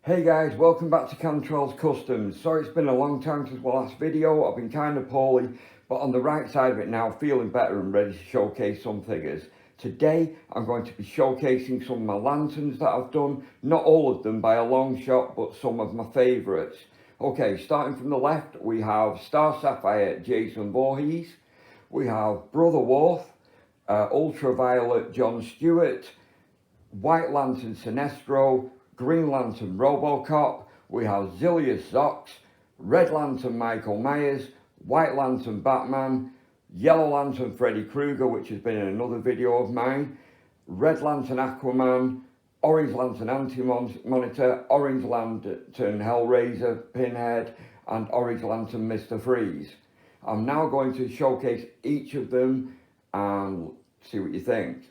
Hey guys, welcome back to Cantrell's Customs. Sorry it's been a long time since my last video. I've been kind of poorly, but on the right side of it now, feeling better and ready to showcase some figures. Today I'm going to be showcasing some of my lanterns that I've done. Not all of them by a long shot, but some of my favourites. Okay, starting from the left, we have Star Sapphire Jason Voorhees. We have Brother Warth, Ultraviolet Jon Stewart, White Lantern Sinestro, Green Lantern Robocop, we have Zilius Zox, Red Lantern Michael Myers, White Lantern Batman, Yellow Lantern Freddy Krueger, which has been in another video of mine, Red Lantern Aquaman, Orange Lantern AntiMonitor, Orange Lantern Hellraiser, Pinhead, and Orange Lantern Mr. Freeze. I'm now going to showcase each of them and see what you think.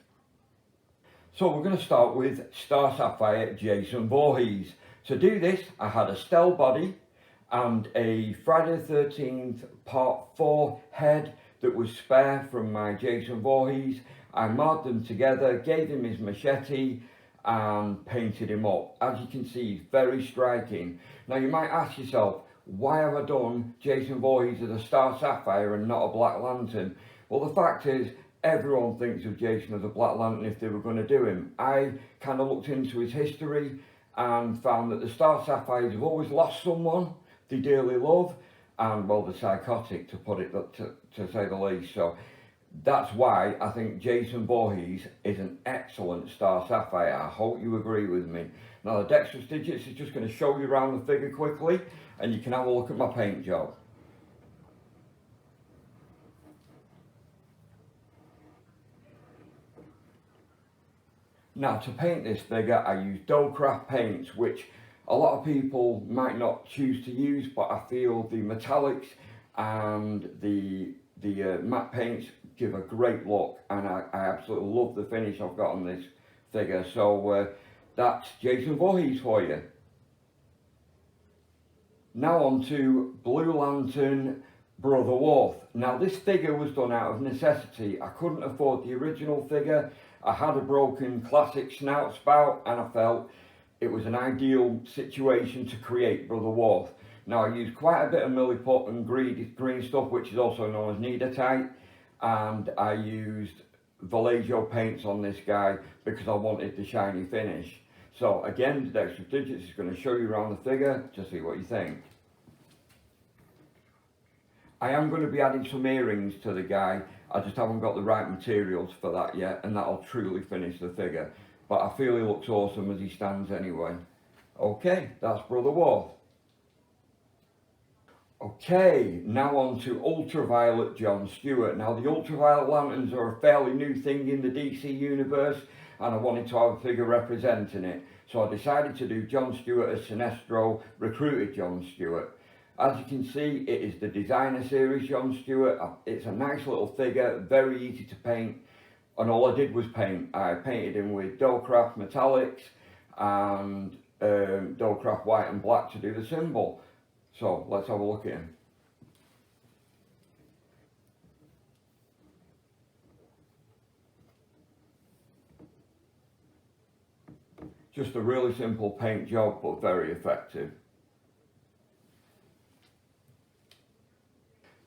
So we're going to start with Star Sapphire Jason Voorhees. To do this, I had a Stell body and a Friday the 13th Part 4 head that was spare from my Jason Voorhees. I marked them together, gave him his machete and painted him up. As you can see, he's very striking. Now you might ask yourself, why have I done Jason Voorhees as a Star Sapphire and not a Black Lantern? Well, the fact is, everyone thinks of Jason as a Black Lantern if they were going to do him. I kind of looked into his history and found that the Star Sapphires have always lost someone they dearly love, and well, they're psychotic, to put it to say the least. So that's why I think Jason Voorhees is an excellent Star Sapphire. I hope you agree with me. Now the Dexterous Digits is just going to show you around the figure quickly, and you can have a look at my paint job. Now to paint this figure, I use Craft paints, which a lot of people might not choose to use, but I feel the metallics and the matte paints give a great look, and I absolutely love the finish I've got on this figure. So that's Jason Voorhees for you. Now on to Blue Lantern Brother Warth. Now this figure was done out of necessity. I couldn't afford the original figure. I had a broken classic snout spout and I felt it was an ideal situation to create Brother Warth. Now I used quite a bit of milliput and green stuff, which is also known as Needotite, and I used Vallejo paints on this guy because I wanted the shiny finish. So again, the Dexterous Digits is going to show you around the figure to see what you think. I am going to be adding some earrings to the guy. I just haven't got the right materials for that yet, and that'll truly finish the figure. But I feel he looks awesome as he stands anyway. Okay, that's Brother Warth. Okay, now on to Ultraviolet Jon Stewart. Now the Ultraviolet Lanterns are a fairly new thing in the DC universe, and I wanted to have a figure representing it. So I decided to do Jon Stewart as Sinestro, recruited Jon Stewart. As you can see, it is the designer series Jon Stewart. It's a nice little figure, very easy to paint, and all I did was paint. I painted him with Craft metallics and Craft white and black to do the symbol. So let's have a look at him. Just a really simple paint job, but very effective.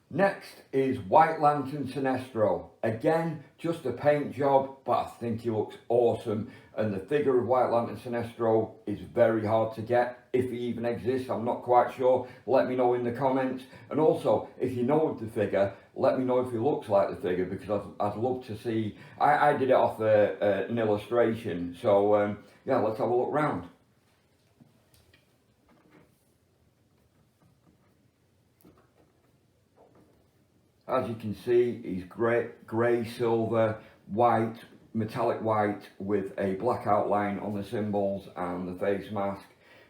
Next is White Lantern Sinestro. Again, just a paint job, but I think he looks awesome. And the figure of White Lantern Sinestro is very hard to get. If he even exists, I'm not quite sure. Let me know in the comments. And also, if you know of the figure, let me know if he looks like the figure, because I'd love to see. I did it off an illustration. So yeah, let's have a look round. As you can see, he's grey, silver, white, metallic white with a black outline on the symbols and the face mask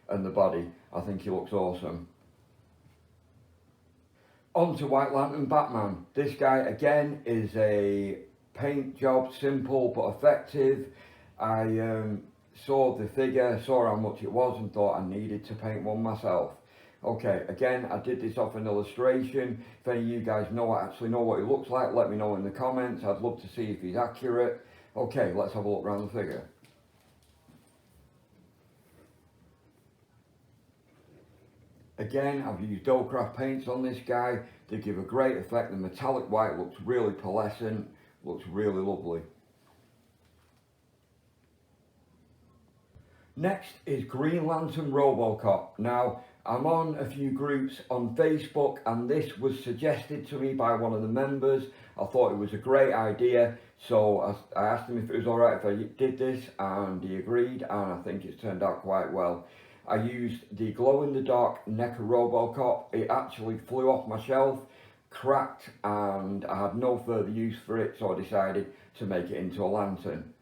and the body. I think he looks awesome. On to White Lantern Batman. This guy again is a paint job, simple but effective. I saw the figure, saw how much it was and thought I needed to paint one myself. Okay, again, I did this off an illustration. If any of you guys actually know what he looks like, let me know in the comments. I'd love to see if he's accurate. Okay, let's have a look around the figure. Again, I've used Dolecraft paints on this guy. They give a great effect. The metallic white looks really pearlescent, looks really lovely. Next is Green Lantern Robocop. Now, I'm on a few groups on Facebook and this was suggested to me by one of the members. I thought it was a great idea, so I asked him if it was alright if I did this, and he agreed, and I think it's turned out quite well. I used the glow-in-the-dark NECA Robocop. It actually flew off my shelf, cracked, and I had no further use for it, so I decided to make it into a lantern.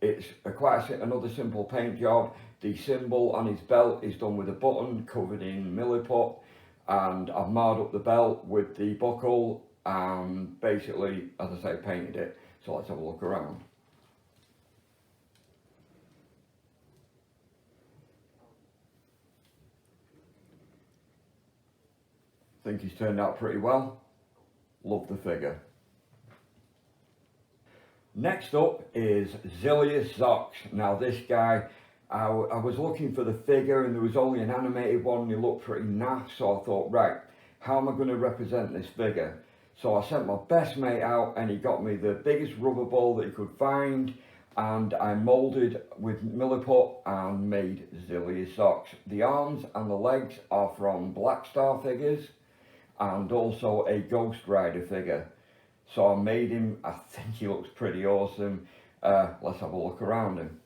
It's another simple paint job. The symbol on his belt is done with a button covered in milliput, and I've marred up the belt with the buckle and basically, as I say, painted it. So let's have a look around. I think he's turned out pretty well. Love the figure. Next up is Zilius Zox. Now this guy, I was looking for the figure and there was only an animated one and he looked pretty naff, so I thought, right, how am I going to represent this figure? So I sent my best mate out and he got me the biggest rubber ball that he could find, and I moulded with milliput and made Zilius Zox. The arms and the legs are from Black Star figures and also a Ghost Rider figure. So I made him. I think he looks pretty awesome. Let's have a look around him.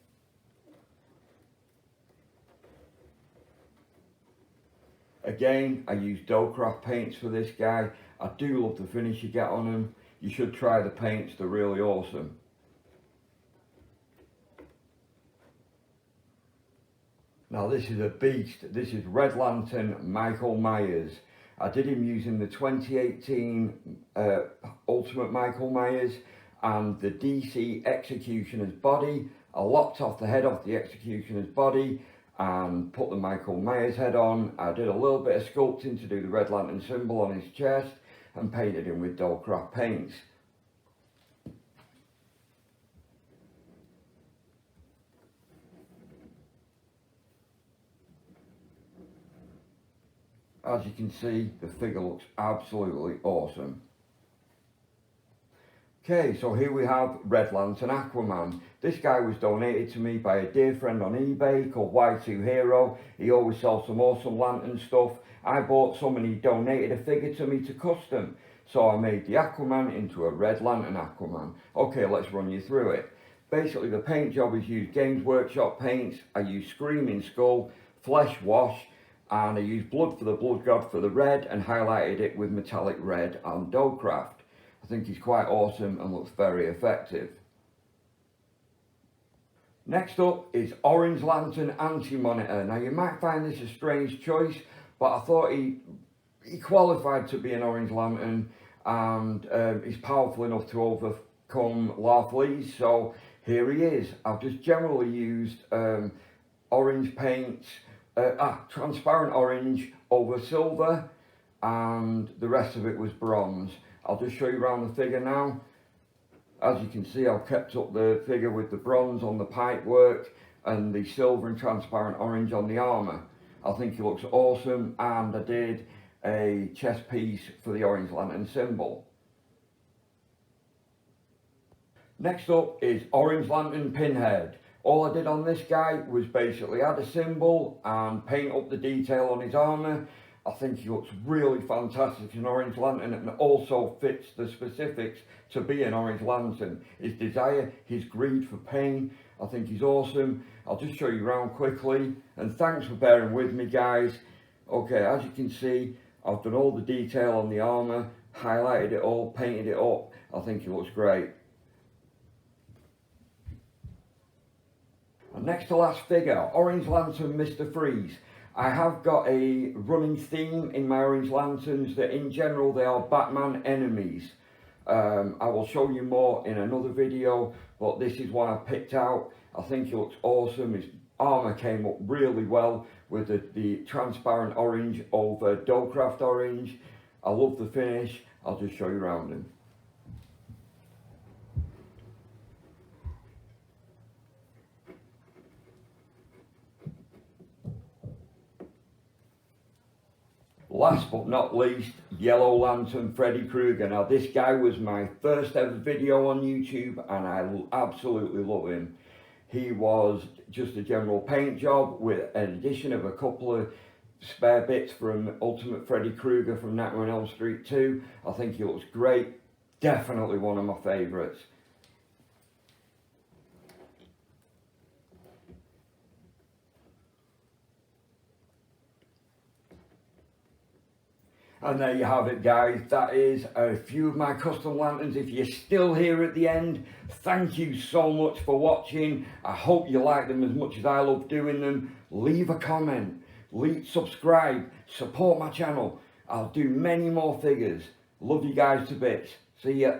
Again, I used Dolecraft paints for this guy. I do love the finish you get on him. You should try the paints, they're really awesome. Now this is a beast. This is Red Lantern Michael Myers. I did him using the 2018 Ultimate Michael Myers and the DC Executioner's body. I lopped off the head off the Executioner's body and put the Michael Myers head on. I did a little bit of sculpting to do the Red Lantern symbol on his chest and painted him with Dolecraft paints. As you can see, the figure looks absolutely awesome. Okay, so here we have Red Lantern Aquaman. This guy was donated to me by a dear friend on eBay called Y2 Hero. He always sells some awesome lantern stuff. I bought some and he donated a figure to me to custom. So I made the Aquaman into a Red Lantern Aquaman. Okay, let's run you through it. Basically, the paint job is used Games Workshop paints. I use Screaming Skull, Flesh Wash, and I used Blood for the Blood God for the red and highlighted it with metallic red and Dolecraft. I think he's quite awesome and looks very effective. Next up is Orange Lantern AntiMonitor. Now you might find this a strange choice, but I thought he qualified to be an Orange Lantern, and he's powerful enough to overcome Larfleeze, so here he is. I've just generally used orange paints, transparent orange over silver, and the rest of it was bronze. I'll just show you around the figure now. As you can see, I've kept up the figure with the bronze on the pipe work and the silver and transparent orange on the armour. I think he looks awesome, and I did a chest piece for the Orange Lantern symbol. Next up is Orange Lantern Pinhead. All I did on this guy was basically add a symbol and paint up the detail on his armour. I think he looks really fantastic as an Orange Lantern and also fits the specifics to be an Orange Lantern. His desire, his greed for pain, I think he's awesome. I'll just show you around quickly, and thanks for bearing with me, guys. Okay, as you can see, I've done all the detail on the armour, highlighted it all, painted it up. I think he looks great. And next to last figure, Orange Lantern Mr. Freeze. I have got a running theme in my Orange Lanterns that in general they are Batman enemies. I will show you more in another video, but this is one I picked out. I think he looks awesome. His armour came up really well with the transparent orange over Dolecraft orange. I love the finish. I'll just show you around him. last but not least, Yellow Lantern Freddy Krueger. Now this guy was my first ever video on YouTube and I absolutely love him. He was just a general paint job with an addition of a couple of spare bits from Ultimate Freddy Krueger from Nightmare on Elm Street 2. I think he looks great. Definitely one of my favourites. And there you have it, guys. That is a few of my custom lanterns. If you're still here at the end, thank you so much for watching. I hope you like them as much as I love doing them. Leave a comment, subscribe, support my channel. I'll do many more figures. Love you guys to bits. See ya.